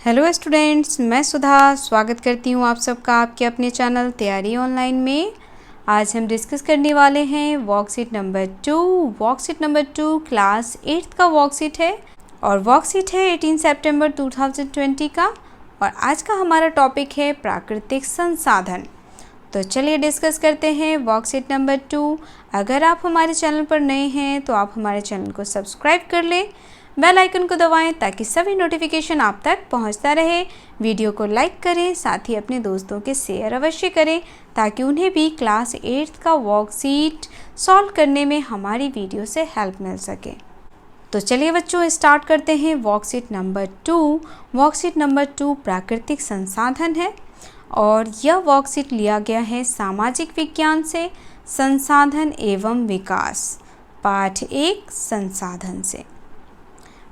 Hello students, मैं सुधा स्वागत करती हूँ आप सबका आपके अपने चैनल तैयारी ऑनलाइन में। आज हम डिस्कस करने वाले हैं worksheet number 2। Worksheet number 2 class 8 का वर्कशीट है और वर्कशीट है 18 सितंबर 2020 का। और आज का हमारा टॉपिक है प्राकृतिक संसाधन। तो चलिए डिस्कस करते हैं वर्कशीट नंबर 2। अगर आप हमारे चैनल पर नए हैं तो आप हमारे चैनल को सब्सक्राइब कर लें, बेल आइकन को दबाएं ताकि सभी नोटिफिकेशन आप तक पहुंचता रहे। वीडियो को लाइक करें, साथ ही अपने दोस्तों के शेयर अवश्य करें ताकि उन्हें भी क्लास 8 का वर्कशीट सॉल्व करने में हमारी वीडियो से हेल्प मिल सके। तो चलिए बच्चों, स्टार्ट करते हैं वर्कशीट नंबर 2। वर्कशीट नंबर 2 प्राकृतिक संसाधन है और यह वर्कशीट लिया गया है सामाजिक विज्ञान से, संसाधन एवं विकास, पाठ 1 संसाधन से।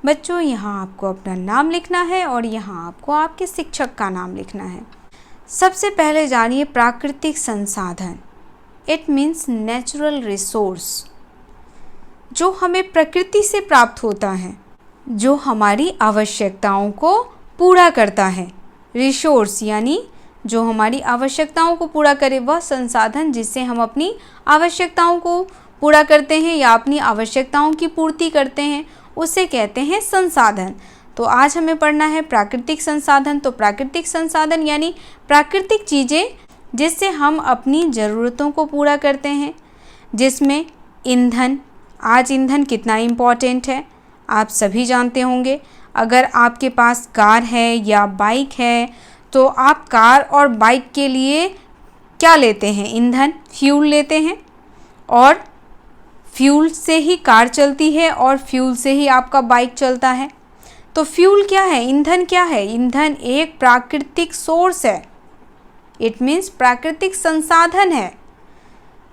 बच्चों, यहाँ आपको अपना नाम लिखना है और यहाँ आपको आपके शिक्षक का नाम लिखना है। सबसे पहले जानिए प्राकृतिक संसाधन। इट मीन्स नेचुरल रिसोर्स, जो हमें प्रकृति से प्राप्त होता है, जो हमारी आवश्यकताओं को पूरा करता है। रिसोर्स यानी जो हमारी आवश्यकताओं को पूरा करे, वह संसाधन जिससे हम अपनी आवश्यकताओं को पूरा करते हैं या अपनी आवश्यकताओं की पूर्ति करते हैं, उसे कहते हैं संसाधन। तो आज हमें पढ़ना है प्राकृतिक संसाधन। तो प्राकृतिक संसाधन यानी प्राकृतिक चीज़ें जिससे हम अपनी ज़रूरतों को पूरा करते हैं, जिसमें ईंधन। आज ईंधन कितना इम्पॉर्टेंट है आप सभी जानते होंगे। अगर आपके पास कार है या बाइक है तो आप कार और बाइक के लिए क्या लेते हैं? ईंधन, फ्यूल लेते हैं। और फ्यूल से ही कार चलती है और फ्यूल से ही आपका बाइक चलता है। तो फ्यूल क्या है? ईंधन क्या है? ईंधन एक प्राकृतिक सोर्स है। इट मीन्स प्राकृतिक संसाधन है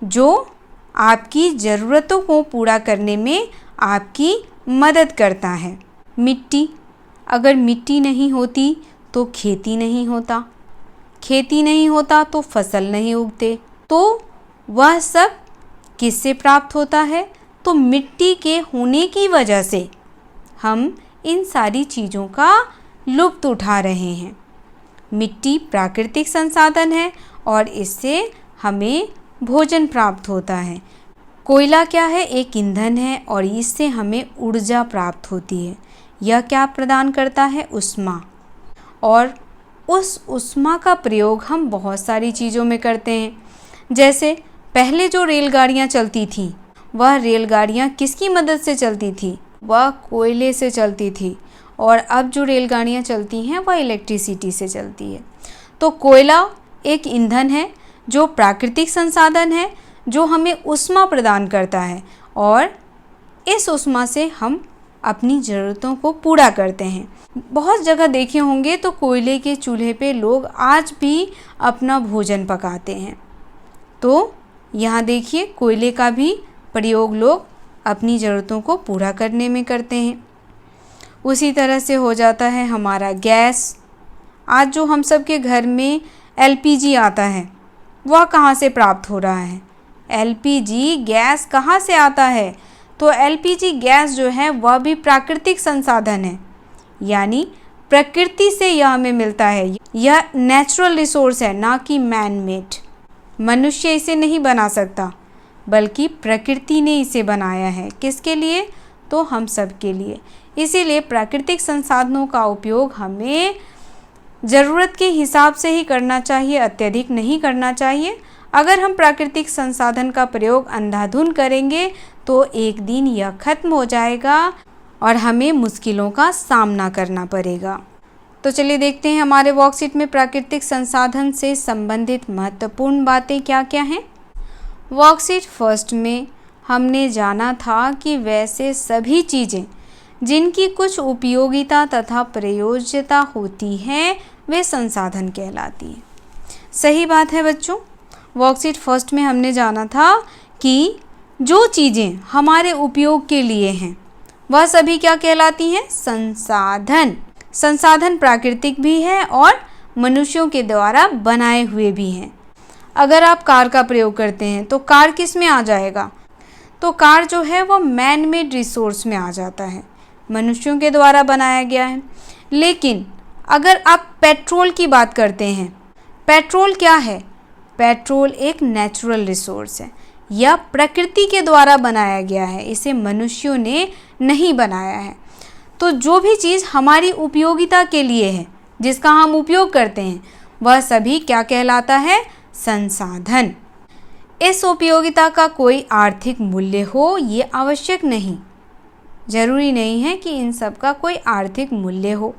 जो आपकी ज़रूरतों को पूरा करने में आपकी मदद करता है। मिट्टी, अगर मिट्टी नहीं होती तो खेती नहीं होता, खेती नहीं होता तो फसल नहीं उगते। तो वह सब किससे प्राप्त होता है? तो मिट्टी के होने की वजह से हम इन सारी चीज़ों का लुत्फ़ उठा रहे हैं। मिट्टी प्राकृतिक संसाधन है और इससे हमें भोजन प्राप्त होता है। कोयला क्या है? एक ईंधन है और इससे हमें ऊर्जा प्राप्त होती है। यह क्या प्रदान करता है? ऊष्मा। और उस ऊष्मा का प्रयोग हम बहुत सारी चीज़ों में करते हैं। जैसे पहले जो रेलगाड़ियाँ चलती थीं, वह रेलगाड़ियाँ किसकी मदद से चलती थी? वह कोयले से चलती थी। और अब जो रेलगाड़ियाँ चलती हैं वह इलेक्ट्रिसिटी से चलती है। तो कोयला एक ईंधन है जो प्राकृतिक संसाधन है, जो हमें ऊष्मा प्रदान करता है और इस ऊष्मा से हम अपनी ज़रूरतों को पूरा करते हैं। बहुत जगह देखे होंगे तो कोयले के चूल्हे पे लोग आज भी अपना भोजन पकाते हैं। तो यहाँ देखिए, कोयले का भी प्रयोग लोग अपनी ज़रूरतों को पूरा करने में करते हैं। उसी तरह से हो जाता है हमारा गैस। आज जो हम सब के घर में एलपीजी आता है, वह कहाँ से प्राप्त हो रहा है? एलपीजी गैस कहाँ से आता है? तो एलपीजी गैस जो है वह भी प्राकृतिक संसाधन है, यानी प्रकृति से यह हमें मिलता है। यह नेचुरल रिसोर्स है, ना कि मैन मेड। मनुष्य इसे नहीं बना सकता, बल्कि प्रकृति ने इसे बनाया है। किसके लिए? तो हम सब के लिए। इसीलिए प्राकृतिक संसाधनों का उपयोग हमें ज़रूरत के हिसाब से ही करना चाहिए, अत्यधिक नहीं करना चाहिए। अगर हम प्राकृतिक संसाधन का प्रयोग अंधाधुंध करेंगे तो एक दिन यह खत्म हो जाएगा और हमें मुश्किलों का सामना करना पड़ेगा। तो चलिए देखते हैं हमारे वर्कशीट में प्राकृतिक संसाधन से संबंधित महत्वपूर्ण बातें क्या क्या हैं। वर्कशीट फर्स्ट में हमने जाना था कि वैसे सभी चीज़ें जिनकी कुछ उपयोगिता तथा प्रयोज्यता होती हैं, वे संसाधन कहलाती हैं। सही बात है बच्चों। वर्कशीट फर्स्ट में हमने जाना था कि जो चीज़ें हमारे उपयोग के लिए हैं, वह सभी क्या कहलाती हैं? संसाधन। संसाधन प्राकृतिक भी है और मनुष्यों के द्वारा बनाए हुए भी हैं। अगर आप कार का प्रयोग करते हैं तो कार किस में आ जाएगा? तो कार जो है वह मैन मेड रिसोर्स में आ जाता है, मनुष्यों के द्वारा बनाया गया है। लेकिन अगर आप पेट्रोल की बात करते हैं, पेट्रोल क्या है? पेट्रोल एक नेचुरल रिसोर्स है, यह प्रकृति के द्वारा बनाया गया है, इसे मनुष्यों ने नहीं बनाया है। तो जो भी चीज़ हमारी उपयोगिता के लिए है, जिसका हम उपयोग करते हैं, वह सभी क्या कहलाता है? संसाधन। इस उपयोगिता का कोई आर्थिक मूल्य हो ये आवश्यक नहीं, जरूरी नहीं है कि इन सब का कोई आर्थिक मूल्य हो।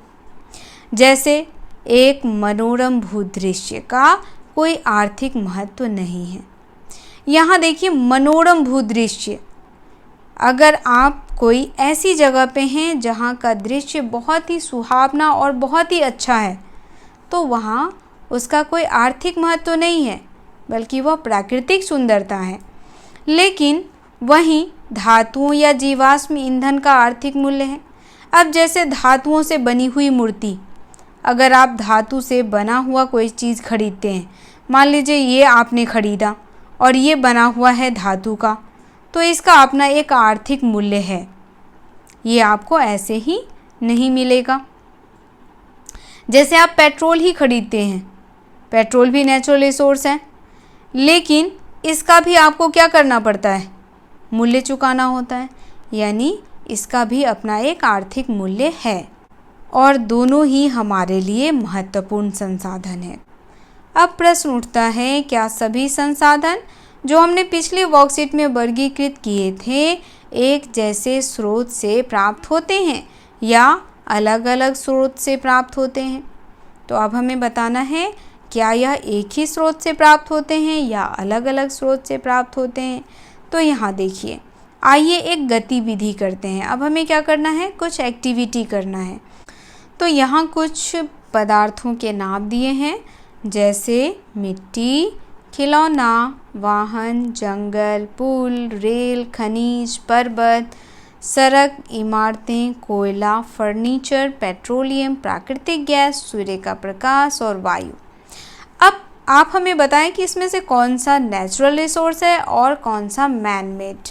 जैसे एक मनोरम भूदृश्य का कोई आर्थिक महत्व नहीं है। यहाँ देखिए, मनोरम भूदृश्य, अगर आप कोई ऐसी जगह पे हैं जहाँ का दृश्य बहुत ही सुहावना और बहुत ही अच्छा है, तो वहाँ उसका कोई आर्थिक महत्व नहीं है, बल्कि वह प्राकृतिक सुंदरता है। लेकिन वहीं धातुओं या जीवाश्म ईंधन का आर्थिक मूल्य है। अब जैसे धातुओं से बनी हुई मूर्ति, अगर आप धातु से बना हुआ कोई चीज़ खरीदते हैं, मान लीजिए ये आपने खरीदा और ये बना हुआ है धातु का, तो इसका अपना एक आर्थिक मूल्य है, ये आपको ऐसे ही नहीं मिलेगा। जैसे आप पेट्रोल ही खरीदते हैं, पेट्रोल भी नेचुरल रिसोर्स है, लेकिन इसका भी आपको क्या करना पड़ता है? मूल्य चुकाना होता है, यानी इसका भी अपना एक आर्थिक मूल्य है, और दोनों ही हमारे लिए महत्वपूर्ण संसाधन है। अब प्रश्न उठता है, क्या सभी संसाधन जो हमने पिछले वर्कशीट में वर्गीकृत किए थे एक जैसे स्रोत से प्राप्त होते हैं या अलग अलग स्रोत से प्राप्त होते हैं? तो अब हमें बताना है, क्या यह एक ही स्रोत से प्राप्त होते हैं या अलग अलग स्रोत से प्राप्त होते हैं? तो यहाँ देखिए, आइए एक गतिविधि करते हैं। अब हमें क्या करना है? कुछ एक्टिविटी करना है। तो यहाँ कुछ पदार्थों के नाम दिए हैं, जैसे मिट्टी, खिलौना, वाहन, जंगल, पुल, रेल, खनिज, पर्वत, सड़क, इमारतें, कोयला, फर्नीचर, पेट्रोलियम, प्राकृतिक गैस, सूर्य का प्रकाश और वायु। अब आप हमें बताएं कि इसमें से कौन सा नेचुरल रिसोर्स है और कौन सा मैन मेड।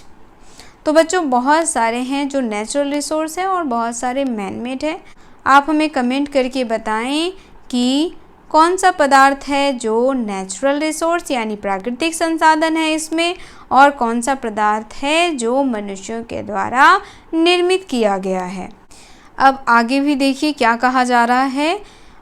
तो बच्चों, बहुत सारे हैं जो नेचुरल रिसोर्स है और बहुत सारे मैन मेड है। आप हमें कमेंट करके बताएं कि कौन सा पदार्थ है जो नेचुरल रिसोर्स यानी प्राकृतिक संसाधन है इसमें, और कौन सा पदार्थ है जो मनुष्यों के द्वारा निर्मित किया गया है। अब आगे भी देखिए क्या कहा जा रहा है।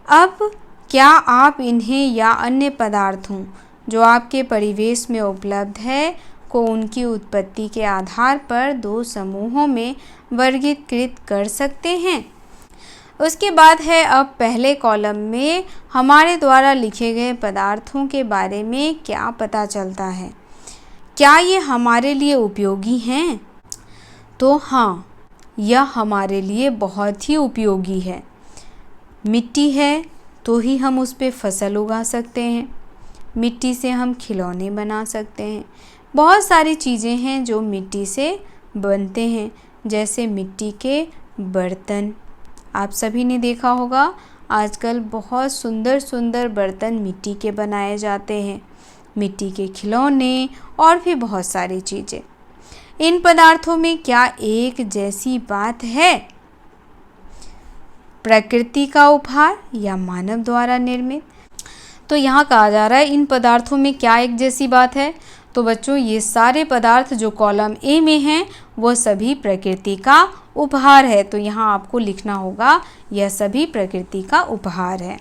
अब क्या आप इन्हें या अन्य पदार्थों जो आपके परिवेश में उपलब्ध है को उनकी उत्पत्ति के आधार पर दो समूहों में वर्गीकृत कर सकते हैं? उसके बाद है, अब पहले कॉलम में हमारे द्वारा लिखे गए पदार्थों के बारे में क्या पता चलता है? क्या ये हमारे लिए उपयोगी हैं? तो हाँ, यह हमारे लिए बहुत ही उपयोगी है। मिट्टी है तो ही हम उस पर फसल उगा सकते हैं, मिट्टी से हम खिलौने बना सकते हैं। बहुत सारी चीज़ें हैं जो मिट्टी से बनते हैं, जैसे मिट्टी के बर्तन। आप सभी ने देखा होगा, आजकल बहुत सुंदर सुंदर बर्तन मिट्टी के बनाए जाते हैं, मिट्टी के खिलौने और भी बहुत सारी चीज़ें। इन पदार्थों में क्या एक जैसी बात है? प्रकृति का उपहार या मानव द्वारा निर्मित? तो यहाँ कहा जा रहा है, इन पदार्थों में क्या एक जैसी बात है? तो बच्चों, ये सारे पदार्थ जो कॉलम ए में हैं वो सभी प्रकृति का उपहार है। तो यहाँ आपको लिखना होगा, यह सभी प्रकृति का उपहार है।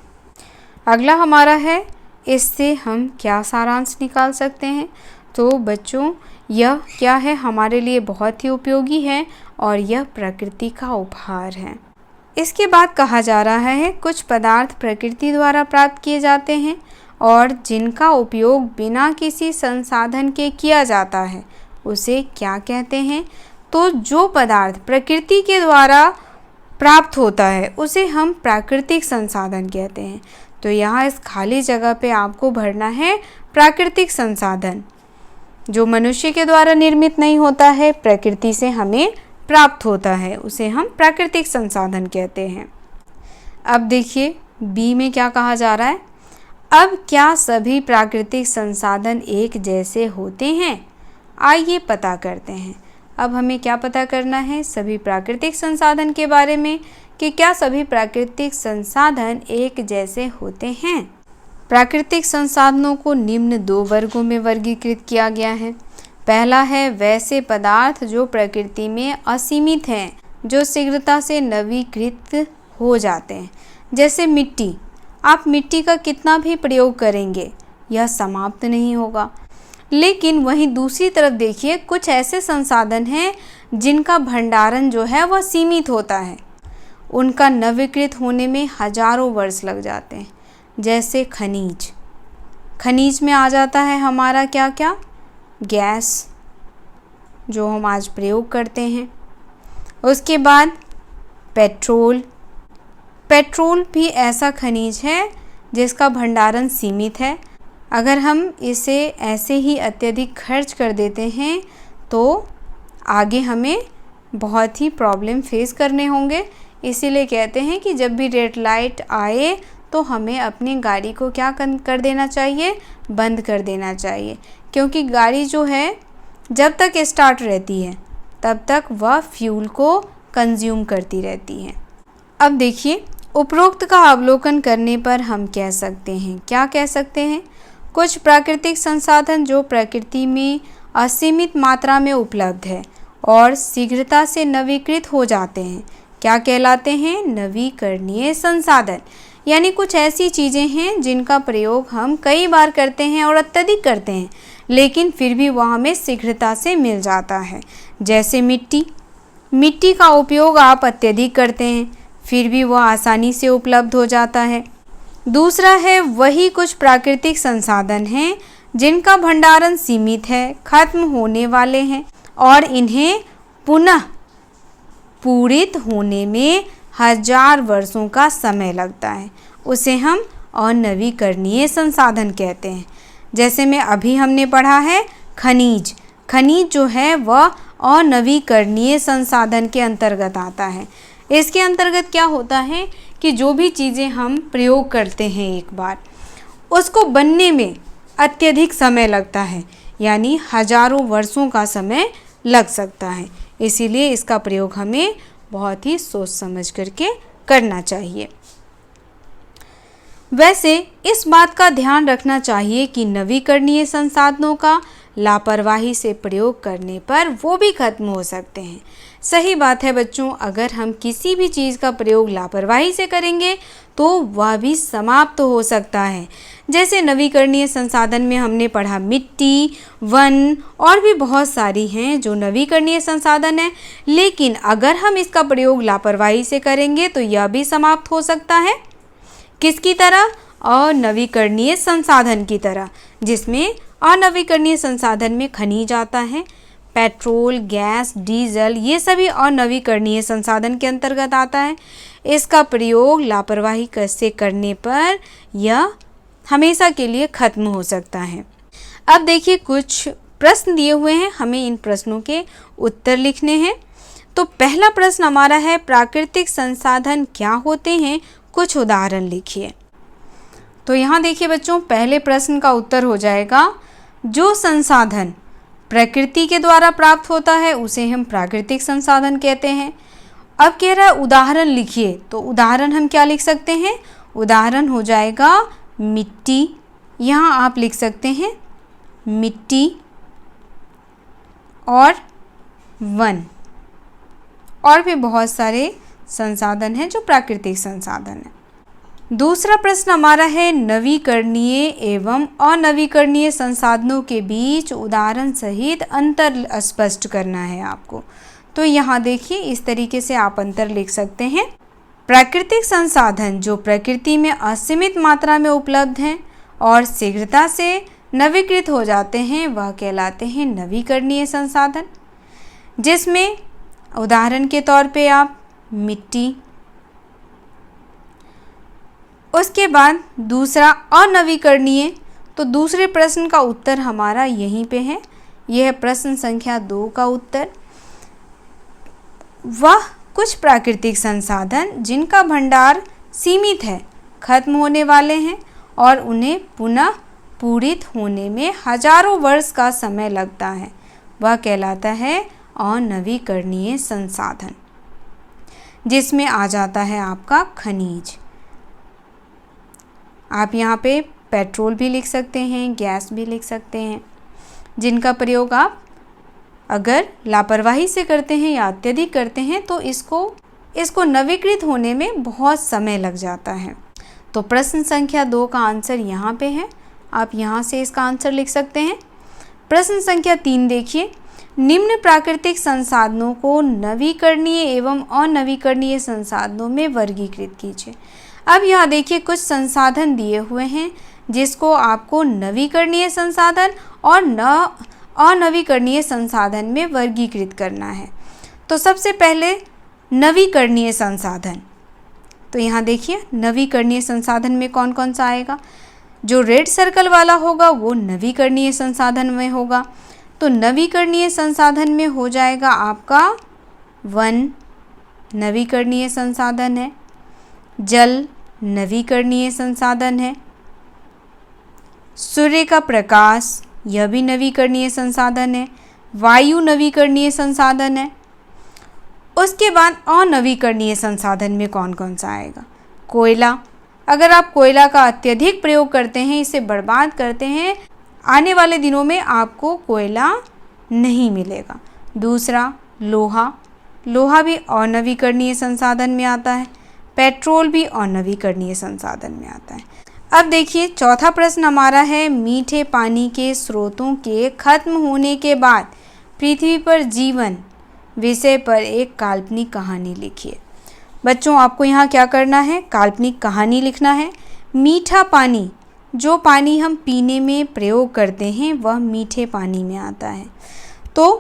अगला हमारा है, इससे हम क्या सारांश निकाल सकते हैं? तो बच्चों, यह क्या है? हमारे लिए बहुत ही उपयोगी है और यह प्रकृति का उपहार है। इसके बाद कहा जा रहा है, कुछ पदार्थ प्रकृति द्वारा प्राप्त किए जाते हैं और जिनका उपयोग बिना किसी संसाधन के किया जाता है उसे क्या कहते हैं? तो जो पदार्थ प्रकृति के द्वारा प्राप्त होता है उसे हम प्राकृतिक संसाधन कहते हैं। तो यहाँ इस खाली जगह पे आपको भरना है प्राकृतिक संसाधन, जो मनुष्य के द्वारा निर्मित नहीं होता है, प्रकृति से हमें प्राप्त होता है, उसे हम प्राकृतिक संसाधन कहते हैं। अब देखिए बी में क्या कहा जा रहा है। अब क्या सभी प्राकृतिक संसाधन एक जैसे होते हैं? आइए पता करते हैं। अब हमें क्या पता करना है सभी प्राकृतिक संसाधन के बारे में कि क्या सभी प्राकृतिक संसाधन एक जैसे होते हैं। प्राकृतिक संसाधनों को निम्न 2 वर्गों में वर्गीकृत किया गया है। पहला है वैसे पदार्थ जो प्रकृति में असीमित हैं, जो शीघ्रता से नवीकृत हो जाते हैं। जैसे मिट्टी, आप मिट्टी का कितना भी प्रयोग करेंगे यह समाप्त नहीं होगा। लेकिन वहीं दूसरी तरफ देखिए, कुछ ऐसे संसाधन हैं जिनका भंडारण जो है वह सीमित होता है, उनका नवीकृत होने में हजारों वर्ष लग जाते हैं। जैसे खनिज, खनिज में आ जाता है हमारा क्या क्या, गैस जो हम आज प्रयोग करते हैं। उसके बाद पेट्रोल, पेट्रोल भी ऐसा खनिज है जिसका भंडारण सीमित है। अगर हम इसे ऐसे ही अत्यधिक खर्च कर देते हैं तो आगे हमें बहुत ही प्रॉब्लम फेस करने होंगे। इसीलिए कहते हैं कि जब भी रेड लाइट आए तो हमें अपनी गाड़ी को क्या कर देना चाहिए, बंद कर देना चाहिए, क्योंकि गाड़ी जो है जब तक स्टार्ट रहती है तब तक वह फ्यूल को कंज्यूम करती रहती है। अब देखिए, उपरोक्त का अवलोकन करने पर हम कह सकते हैं, क्या कह सकते हैं, कुछ प्राकृतिक संसाधन जो प्रकृति में असीमित मात्रा में उपलब्ध है और शीघ्रता से नवीकृत हो जाते हैं, क्या कहलाते हैं, नवीकरणीय संसाधन। यानी कुछ ऐसी चीज़ें हैं जिनका प्रयोग हम कई बार करते हैं और अत्यधिक करते हैं, लेकिन फिर भी वह हमें शीघ्रता से मिल जाता है। जैसे मिट्टी, मिट्टी का उपयोग आप अत्यधिक करते हैं, फिर भी वह आसानी से उपलब्ध हो जाता है। दूसरा है वही कुछ प्राकृतिक संसाधन हैं जिनका भंडारण सीमित है, खत्म होने वाले हैं और इन्हें पुनः पूरित होने में 1000 वर्षों का समय लगता है। उसे हम अनवीकरणीय संसाधन कहते हैं। जैसे में अभी हमने पढ़ा है खनिज, खनिज जो है वह अनवीकरणीय संसाधन के अंतर्गत आता है। इसके अंतर्गत क्या होता है कि जो भी चीज़ें हम प्रयोग करते हैं एक बार, उसको बनने में अत्यधिक समय लगता है, यानी हजारों वर्षों का समय लग सकता है। इसीलिए इसका प्रयोग हमें बहुत ही सोच समझ करके करना चाहिए। वैसे इस बात का ध्यान रखना चाहिए कि नवीकरणीय संसाधनों का लापरवाही से प्रयोग करने पर वो भी खत्म हो सकते हैं। सही बात है बच्चों, अगर हम किसी भी चीज़ का प्रयोग लापरवाही से करेंगे तो वह भी समाप्त हो सकता है। जैसे नवीकरणीय संसाधन में हमने पढ़ा मिट्टी, वन और भी बहुत सारी हैं जो नवीकरणीय संसाधन है, लेकिन अगर हम इसका प्रयोग लापरवाही से करेंगे तो यह भी समाप्त हो सकता है। किसकी तरह? अनवीकरणीय संसाधन की तरह, जिसमें अनवीकरणीय संसाधन में खनिज आता है, पेट्रोल, गैस, डीजल, ये सभी अनवीकरणीय संसाधन के अंतर्गत आता है। इसका प्रयोग लापरवाही से करने पर यह हमेशा के लिए खत्म हो सकता है। अब देखिए, कुछ प्रश्न दिए हुए हैं, हमें इन प्रश्नों के उत्तर लिखने हैं। तो पहला प्रश्न हमारा है, प्राकृतिक संसाधन क्या होते हैं, कुछ उदाहरण लिखिए। तो यहाँ देखिए बच्चों, पहले प्रश्न का उत्तर हो जाएगा, जो संसाधन प्रकृति के द्वारा प्राप्त होता है उसे हम प्राकृतिक संसाधन कहते हैं। अब कह रहा है उदाहरण लिखिए, तो उदाहरण हम क्या लिख सकते हैं, उदाहरण हो जाएगा मिट्टी। यहाँ आप लिख सकते हैं मिट्टी और वन, और भी बहुत सारे संसाधन हैं जो प्राकृतिक संसाधन हैं। दूसरा प्रश्न हमारा है, नवीकरणीय एवं अनवीकरणीय संसाधनों के बीच उदाहरण सहित अंतर स्पष्ट करना है आपको। तो यहाँ देखिए, इस तरीके से आप अंतर लिख सकते हैं। प्राकृतिक संसाधन जो प्रकृति में असीमित मात्रा में उपलब्ध हैं और शीघ्रता से नवीकृत हो जाते हैं, वह कहलाते हैं नवीकरणीय संसाधन, जिसमें उदाहरण के तौर पे आप मिट्टी। उसके बाद दूसरा अनवीकरणीय, तो दूसरे प्रश्न का उत्तर हमारा यहीं पे है, यह प्रश्न संख्या 2 का उत्तर। वह कुछ प्राकृतिक संसाधन जिनका भंडार सीमित है, खत्म होने वाले हैं और उन्हें पुनः पूरित होने में हजारों वर्ष का समय लगता है, वह कहलाता है अनवीकरणीय संसाधन, जिसमें आ जाता है आपका खनिज। आप यहाँ पे पेट्रोल भी लिख सकते हैं, गैस भी लिख सकते हैं, जिनका प्रयोग आप अगर लापरवाही से करते हैं या अत्यधिक करते हैं तो इसको नवीकृत होने में बहुत समय लग जाता है। तो प्रश्न संख्या 2 का आंसर यहाँ पे है, आप यहाँ से इसका आंसर लिख सकते हैं। प्रश्न संख्या 3 देखिए, निम्न प्राकृतिक संसाधनों को नवीकरणीय एवं अनवीकरणीय संसाधनों में वर्गीकृत कीजिए। अब यहाँ देखिए कुछ संसाधन दिए हुए हैं जिसको आपको नवीकरणीय संसाधन और अनवीकरणीय संसाधन में वर्गीकृत करना है। तो सबसे पहले नवीकरणीय संसाधन, तो यहाँ देखिए नवीकरणीय संसाधन में कौन कौन सा आएगा। जो रेड सर्कल वाला होगा वो नवीकरणीय संसाधन में होगा। तो नवीकरणीय संसाधन में हो जाएगा आपका वन नवीकरणीय संसाधन है, जल नवीकरणीय संसाधन है, सूर्य का प्रकाश यह भी नवीकरणीय संसाधन है, वायु नवीकरणीय संसाधन है। उसके बाद अनवीकरणीय संसाधन में कौन कौन सा आएगा। कोयला, अगर आप कोयला का अत्यधिक प्रयोग करते हैं, इसे बर्बाद करते हैं, आने वाले दिनों में आपको कोयला नहीं मिलेगा। दूसरा लोहा, लोहा भी अनवीकरणीय संसाधन में आता है। पेट्रोल भी अनवीकरणीय संसाधन में आता है। अब देखिए चौथा प्रश्न हमारा है, मीठे पानी के स्रोतों के खत्म होने के बाद पृथ्वी पर जीवन विषय पर एक काल्पनिक कहानी लिखिए। बच्चों आपको यहाँ क्या करना है, काल्पनिक कहानी लिखना है। मीठा पानी, जो पानी हम पीने में प्रयोग करते हैं वह मीठे पानी में आता है। तो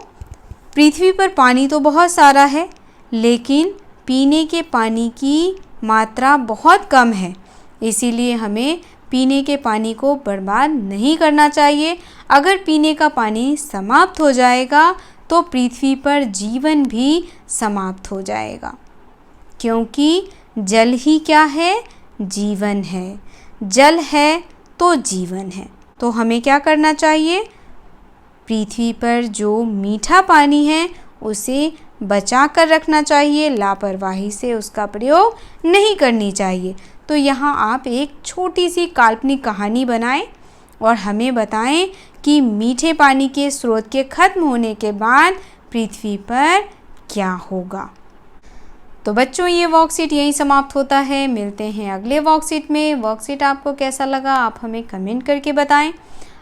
पृथ्वी पर पानी तो बहुत सारा है, लेकिन पीने के पानी की मात्रा बहुत कम है, इसीलिए हमें पीने के पानी को बर्बाद नहीं करना चाहिए। अगर पीने का पानी समाप्त हो जाएगा तो पृथ्वी पर जीवन भी समाप्त हो जाएगा, क्योंकि जल ही क्या है, जीवन है। जल है तो जीवन है। तो हमें क्या करना चाहिए, पृथ्वी पर जो मीठा पानी है उसे बचा कर रखना चाहिए, लापरवाही से उसका प्रयोग नहीं करनी चाहिए। तो यहाँ आप एक छोटी सी काल्पनिक कहानी बनाएं और हमें बताएं कि मीठे पानी के स्रोत के खत्म होने के बाद पृथ्वी पर क्या होगा। तो बच्चों ये वर्कशीट यहीं समाप्त होता है। मिलते हैं अगले वर्कशीट में। वर्कशीट आपको कैसा लगा आप हमें कमेंट करके बताएं।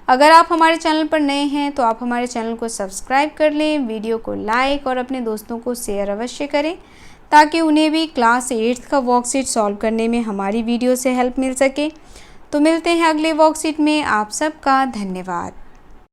अगर आप हमारे चैनल पर नए हैं तो आप हमारे चैनल को सब्सक्राइब कर लें, वीडियो को लाइक और अपने दोस्तों को शेयर अवश्य करें, ताकि उन्हें भी क्लास 8 का वर्कशीट सॉल्व करने में हमारी वीडियो से हेल्प मिल सके। तो मिलते हैं अगले वर्कशीट में। आप सबका धन्यवाद।